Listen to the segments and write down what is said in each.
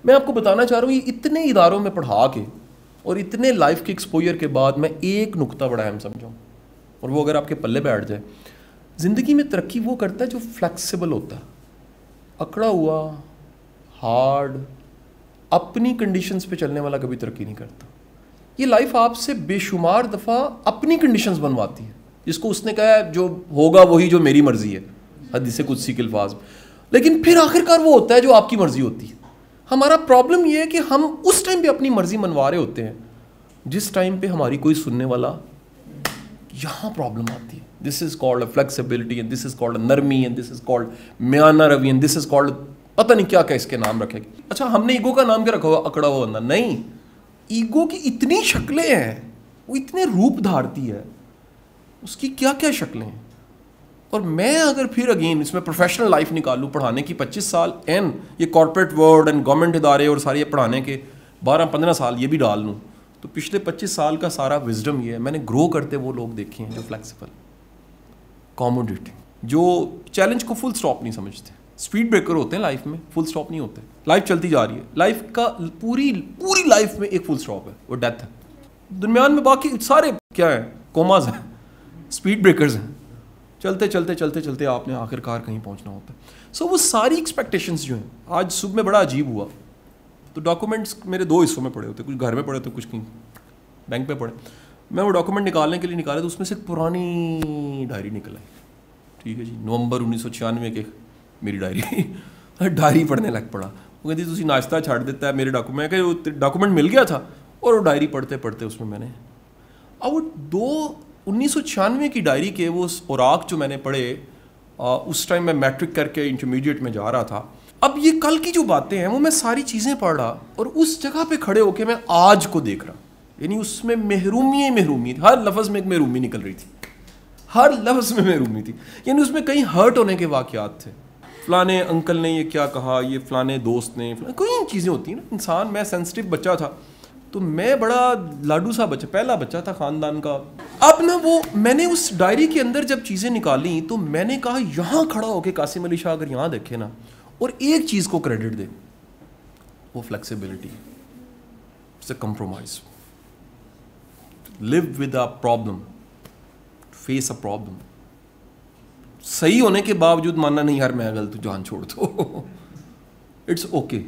میں آپ کو بتانا چاہ رہا ہوں یہ اتنے اداروں میں پڑھا کے اور اتنے لائف کے ایکسپوجر کے بعد میں ایک نقطہ بڑا اہم سمجھاؤں, اور وہ اگر آپ کے پلے بیٹھ جائے, زندگی میں ترقی وہ کرتا ہے جو فلیکسیبل ہوتا ہے. اکڑا ہوا, ہارڈ, اپنی کنڈیشنز پہ چلنے والا کبھی ترقی نہیں کرتا. یہ لائف آپ سے بے شمار دفعہ اپنی کنڈیشنز بنواتی ہے, جس کو اس نے کہا ہے جو ہوگا وہی جو میری مرضی ہے, حدیث قدسی کے الفاظ. لیکن پھر آخرکار وہ ہوتا ہے جو آپ کی مرضی ہوتی ہے. ہمارا پرابلم یہ ہے کہ ہم اس ٹائم پہ اپنی مرضی منوا رہے ہوتے ہیں جس ٹائم پہ ہماری کوئی سننے والا, یہاں پرابلم آتی ہے. دس is called flexibility and this is called نرمی اینڈ دس از کالڈ میانہ روی اینڈ دس از کالڈ پتہ نہیں کیا کیا اس کے نام رکھے گی. اچھا ہم نے ایگو کا نام کیا رکھا ہوا, اکڑا ہوا بندہ. نہیں, ایگو کی اتنی شکلیں ہیں, وہ اتنے روپ دھارتی ہے, اس کی کیا کیا شکلیں ہیں. اور میں اگر پھر اگین اس میں پروفیشنل لائف نکالوں, پڑھانے کی 25 سال این یہ کارپوریٹ ورلڈ اینڈ گورنمنٹ ادارے اور سارے یہ پڑھانے کے 12-15 سال یہ بھی ڈال لوں, تو پچھلے 25 سال کا سارا وزڈم یہ ہے. میں نے گرو کرتے وہ لوگ دیکھے ہیں جو فلیکسیبل, کوموڈیٹی, جو چیلنج کو فل سٹاپ نہیں سمجھتے. اسپیڈ بریکر ہوتے ہیں لائف میں, فل سٹاپ نہیں ہوتے. لائف چلتی جا رہی ہے, لائف کا پوری لائف میں ایک فل سٹاپ ہے, وہ ڈیتھ ہے. درمیان میں باقی سارے کیا ہیں, کوماز ہیں, اسپیڈ بریکرز ہیں. چلتے چلتے چلتے چلتے آپ نے آخر کار کہیں پہنچنا ہوتا ہے. سو وہ ساری ایکسپیکٹیشنز جو ہیں, آج صبح میں بڑا عجیب ہوا, تو ڈاکومنٹس میرے 2 حصوں میں پڑے ہوتے, کچھ گھر میں پڑے ہوتے, کچھ کہیں بینک پہ پڑے. میں وہ ڈاکومنٹ نکالنے کے لیے نکالا تو اس میں سے ایک پرانی ڈائری نکل آئی. ٹھیک ہے جی, نومبر 1996 کے میری ڈائری پڑھنے لگ پڑا. وہ کہتی تھی ناشتہ چھاڑ دیتا ہے میرے ڈاکومنٹ, کہ وہ ڈاکومنٹ مل گیا تھا, اور وہ ڈائری پڑھتے پڑھتے اس میں میں نے وہ 1996 کی ڈائری کے وہ اوراق جو میں نے پڑھے, اس ٹائم میں میٹرک کر کے انٹرمیڈیٹ میں جا رہا تھا. اب یہ کل کی جو باتیں ہیں وہ میں ساری چیزیں پڑھ رہا, اور اس جگہ پہ کھڑے ہو کے میں آج کو دیکھ رہا. یعنی اس میں محرومی تھی, ہر لفظ میں ایک محرومی نکل رہی تھی, ہر لفظ میں محرومی تھی. یعنی اس میں کہیں ہرٹ ہونے کے واقعات تھے, فلانے انکل نے یہ کیا کہا, یہ فلانے دوست نے, کوئی چیزیں ہوتی ہیں نا. انسان, میں سینسٹیو بچہ تھا, تو میں بڑا لاڈو سا بچہ, پہلا بچہ تھا خاندان کا. اب نا وہ میں نے اس ڈائری کے اندر جب چیزیں نکالیں تو میں نے کہا یہاں کھڑا ہو کے قاسم علی شاہ اگر یہاں دیکھے نا, اور ایک چیز کو کریڈٹ دے, وہ flexibility. It's a compromise. Live with a problem, face a problem. صحیح ہونے کے باوجود ماننا نہیں یار میں غلط, جان چھوڑ دو. It's okay.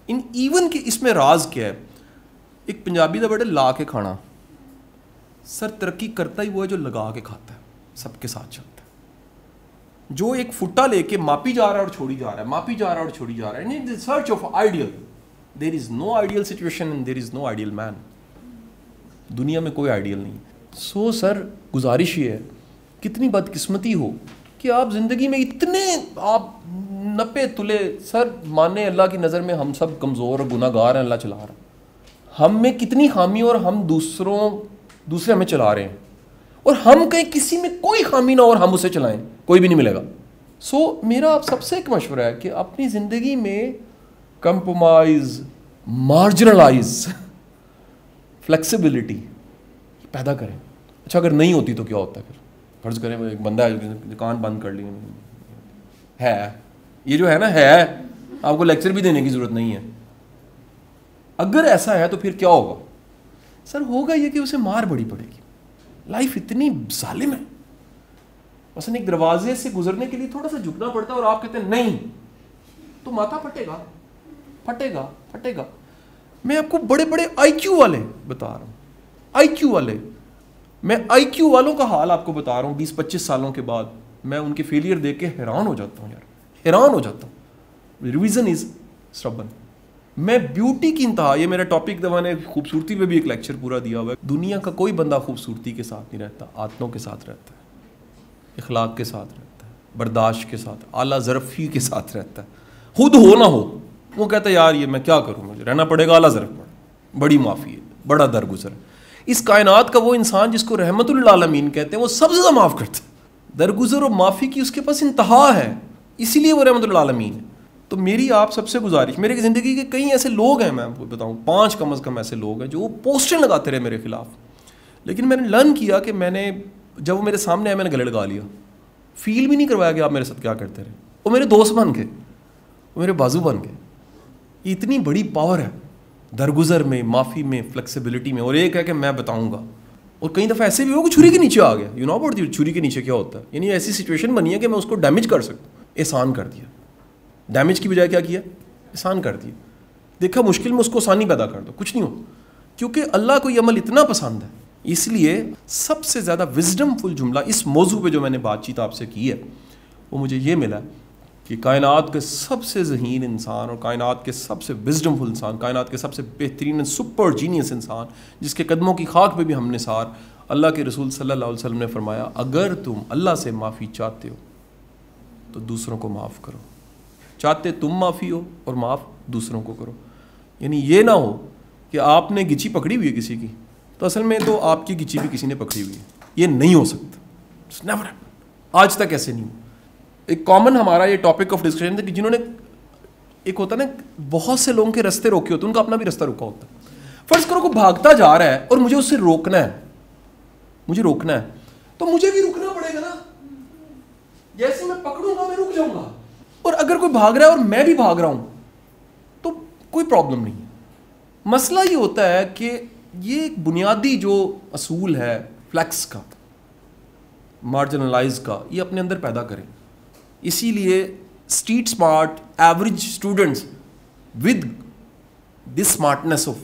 ان ایون کہ اس میں راز کیا ہے, ایک پنجابی دا بڑے لا کے کھانا. سر ترقی کرتا ہی وہ ہے جو لگا کے کھاتا ہے, سب کے ساتھ چلتا ہے. جو ایک فٹا لے کے ماپی جا رہا ہے اور چھوڑی جا رہا ہے, ماپی جا رہا ہے اور چھوڑی جا رہا ہے. In search of ideal, there is know ideal situation and there is know ideal man. دنیا میں کوئی آئیڈیل نہیں. سو سر گزارش یہ ہے, کتنی بدقسمتی ہو کہ آپ زندگی میں اتنے آپ 90 تلے, سر مانے اللہ کی نظر میں ہم سب کمزور اور گناہ گار ہیں, اللہ چلا رہا ہے. ہم میں کتنی خامی, اور ہم دوسرے ہمیں چلا رہے ہیں, اور ہم کہیں کسی میں کوئی خامی نہ اور ہم اسے چلائیں, کوئی بھی نہیں ملے گا. سو میرا آپ سب سے ایک مشورہ ہے کہ اپنی زندگی میں کمپرومائز, مارجنلائز, فلیکسیبلٹی پیدا کریں. اچھا اگر نہیں ہوتی تو کیا ہوتا ہے پھر؟ فرض کریں ایک بندہ ہے جو دکان بند کر لی ہے, یہ جو ہے نا ہے, آپ کو لیکچر بھی دینے کی ضرورت نہیں ہے. اگر ایسا ہے تو پھر کیا ہوگا؟ سر ہوگا یہ کہ اسے مار بڑی پڑے گی. لائف اتنی ظالم ہے. مثلا ایک دروازے سے گزرنے کے لیے تھوڑا سا جھکنا پڑتا ہے, اور آپ کہتے ہیں نہیں, تو ماتھا پھٹے گا. میں آپ کو بڑے بڑے آئی کیو والے بتا رہا ہوں, آئی کیو والے, میں آئی کیو والوں کا حال آپ کو بتا رہا ہوں. 20-25 سالوں کے بعد میں ان کے فیلئر دیکھ کے حیران ہو جاتا ہوں, حیران ہو جاتا ہوں. Reason is stubborn. میں بیوٹی کی انتہا, یہ میرا ٹاپک تھا, میں نے خوبصورتی پہ بھی ایک لیکچر پورا دیا ہوا ہے. دنیا کا کوئی بندہ خوبصورتی کے ساتھ نہیں رہتا, عادتوں کے ساتھ رہتا ہے, اخلاق کے ساتھ رہتا ہے, برداشت کے ساتھ, اعلیٰ ظرفی کے ساتھ رہتا ہے. خود ہو نہ ہو وہ کہتا ہے یار یہ میں کیا کروں, مجھے رہنا پڑے گا اعلیٰ ظرف پر, بڑی معافی ہے, بڑا درگزر ہے. اس کائنات کا وہ انسان جس کو رحمت للعالمین کہتے ہیں, وہ سب سے زیادہ معاف کرتا ہے. درگزر اور معافی کی اس کے پاس انتہا ہے, اسی لیے وہ رحمت للعالمین ہے. تو میری آپ سب سے گزارش, میرے زندگی کے کئی ایسے لوگ ہیں, میں آپ کو بتاؤں 5 کم از کم ایسے لوگ ہیں جو وہ پوسٹر لگاتے رہے میرے خلاف, لیکن میں نے لرن کیا کہ میں نے جب وہ میرے سامنے آئے میں نے گلے لگا لیا. فیل بھی نہیں کروایا کہ آپ میرے ساتھ کیا کرتے رہے. وہ میرے دوست بن گئے, وہ میرے بازو بن گئے. یہ اتنی بڑی پاور ہے درگزر میں، معافی میں، فلیکسیبلٹی میں. اور ایک ہے کہ میں بتاؤں گا. اور کئی دفعہ ایسے بھی ہو کہ چھری کے نیچے آ گیا. یو نو اباؤٹ چھری کے نیچے کیا ہوتا ہے؟ یعنی ایسی سچویشن بنی ہے کہ میں اس کو ڈیمیج کر سکتا ہوں. احسان کر دیا. ڈیمیج کی بجائے کیا کیا؟ احسان کر دیا. دیکھا مشکل میں اس کو آسانی پیدا کر دو، کچھ نہیں ہو. کیونکہ اللہ کو یہ عمل اتنا پسند ہے. اس لیے سب سے زیادہ وزڈم فل جملہ اس موضوع پہ جو میں نے بات چیت آپ سے کی ہے وہ مجھے یہ ملا کہ کائنات کے سب سے ذہین انسان اور کائنات کے سب سے وزڈم فل انسان، کائنات کے سب سے بہترین سپر جینیس انسان، جس کے قدموں کی خاک پہ بھی ہم نے سار، اللہ کے رسول صلی اللہ علیہ وسلم نے فرمایا اگر تم اللہ سے معافی چاہتے ہو تو دوسروں کو معاف کرو. چاہتے تم معافی ہو اور معاف دوسروں کو کرو. یعنی یہ نہ ہو کہ آپ نے گچی پکڑی ہوئی ہے کسی کی تو اصل میں تو آپ کی گچی بھی کسی نے پکڑی ہوئی ہے. یہ نہیں ہو سکتا. آج تک ایسے نہیں ہو. ایک کامن ہمارا یہ ٹاپک آف ڈسکشن تھا کہ جنہوں نے ایک ہوتا نا بہت سے لوگوں کے رستے روکے ہوتے ہیں، ان کا اپنا بھی رستہ روکا ہوتا ہے. فرض کرو کو بھاگتا جا رہا ہے اور مجھے اس سے روکنا ہے، مجھے روکنا ہے تو مجھے بھی رکنا پڑے گا نا. جیسے میں پکڑوں گا میں رک جاؤں گا. اور اگر کوئی بھاگ رہا ہے اور میں بھی بھاگ رہا ہوں تو کوئی پرابلم نہیں ہے. مسئلہ یہ ہوتا ہے کہ یہ ایک بنیادی جو اصول ہے فلیکس کا، مارجنلائز کا، یہ اپنے اندر پیدا کریں. اسی لیے street smart average students with this smartness of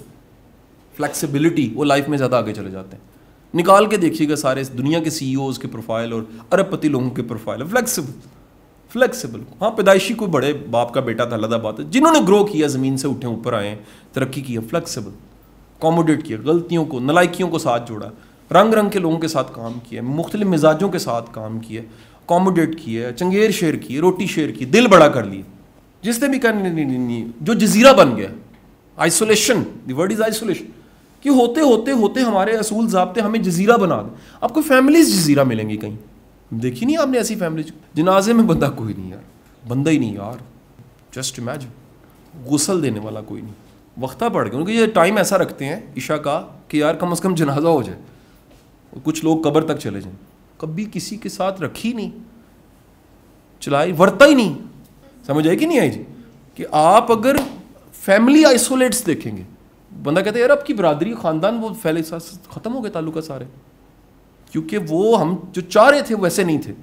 flexibility وہ لائف میں زیادہ آگے چلے جاتے ہیں. نکال کے دیکھیے گا سارے دنیا کے سی ای اوز کے پروفائل اور ارب پتی لوگوں کے پروفائل فلیکسیبل. ہاں پیدائشی کوئی بڑے باپ کا بیٹا تھا، علیحدہ بات ہے. جنہوں نے گرو کیا، زمین سے اٹھے اوپر آئے، ترقی کی، فلیکسیبل، کوموڈیٹ کیا، غلطیوں کو، نالائکیوں کو ساتھ جوڑا، رنگ رنگ کے لوگوں کے ساتھ کام کیا، مختلف مزاجوں کے ساتھ کام کیا، کوموڈیٹ کیا، چنگیر شیئر کی، روٹی شیئر کی، دل بڑا کر لیا. جس نے بھی کہا نہیں جو جزیرہ بن گیا، isolation, the word is isolation, کہ ہوتے ہوتے ہوتے ہمارے اصول ضابطے ہمیں جزیرہ بنا دیں. آپ کو فیملیز جزیرہ ملیں گی کہیں، دیکھی نہیں آپ نے ایسی فیملی؟ جنازے میں بندہ کوئی نہیں یار، بندہ ہی نہیں یار. جسٹ امیجن، غسل دینے والا کوئی نہیں. وقتہ پڑ گیا کیونکہ یہ ٹائم ایسا رکھتے ہیں عشاء کا کہ یار کم از کم جنازہ ہو جائے. کچھ لوگ قبر تک چلے جائیں. کبھی کسی کے ساتھ رکھی نہیں، چلائی، ورتا ہی نہیں. سمجھ آئی کہ نہیں آئی جی؟ کہ آپ اگر فیملی آئسولیٹس دیکھیں گے، بندہ کہتا ہے یار اب کی برادری خاندان وہ پھیلے ختم ہو گئے تعلقات سارے، کیونکہ وہ ہم جو چاہ رہے تھے ویسے نہیں تھے.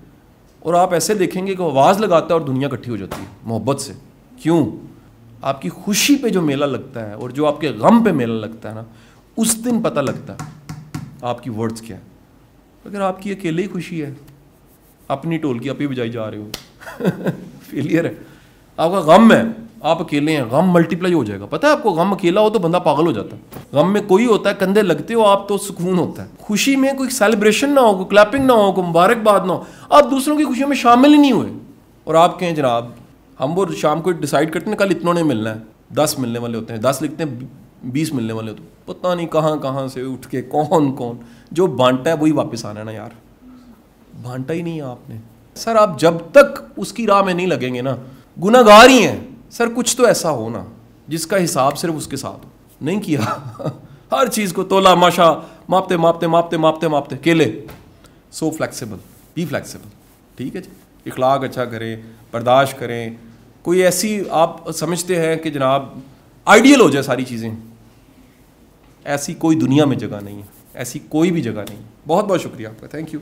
اور آپ ایسے دیکھیں گے کہ آواز لگاتا ہے اور دنیا اکٹھی ہو جاتی ہے محبت سے. کیوں؟ آپ کی خوشی پہ جو میلہ لگتا ہے اور جو آپ کے غم پہ میلہ لگتا ہے نا، اس دن پتہ لگتا ہے آپ کی ورڈز کیا ہے. اگر آپ کی اکیلے ہی خوشی ہے، اپنی ٹولکی آپ ہی بجائی جا رہے ہو، فیلئر ہے. آپ کا غم ہے، آپ اکیلے ہیں، غم ملٹیپلائی ہو جائے گا. پتہ ہے آپ کو غم اکیلا ہو تو بندہ پاگل ہو جاتا ہے. غم میں کوئی ہوتا ہے، کندھے لگتے ہو آپ تو سکون ہوتا ہے. خوشی میں کوئی سیلیبریشن نہ ہو، کوئی کلیپنگ نہ ہو، کوئی مبارکباد نہ ہو، آپ دوسروں کی خوشیوں میں شامل ہی نہیں ہوئے. اور آپ کہیں جناب ہم وہ شام کو ڈیسائیڈ کرتے ہیں کل اتنوں نے ملنا ہے، 10 ملنے والے ہوتے ہیں، 10 لکھتے ہیں 20 ملنے والے ہوتے ہیں. پتہ نہیں کہاں کہاں سے اٹھ کے کون جو بانٹا ہے وہی واپس آنا ہے نا یار. بانٹا ہی نہیں ہے آپ نے. سر آپ جب تک اس کی راہ میں نہیں لگیں گے نا، گناہ گار ہی ہیں. سر کچھ تو ایسا ہو نا جس کا حساب صرف اس کے ساتھ ہو. نہیں کیا ہر چیز کو تولا ماشا ماپتے ماپتے ماپتے ماپتے ماپتے کیلے. So flexible, be flexible. ٹھیک ہے جی. اخلاق اچھا کریں، برداشت کریں. کوئی ایسی آپ سمجھتے ہیں کہ جناب آئیڈیل ہو جائے ساری چیزیں، ایسی کوئی دنیا میں جگہ نہیں ہے، ایسی کوئی بھی جگہ نہیں. بہت بہت شکریہ آپ کا. Thank you.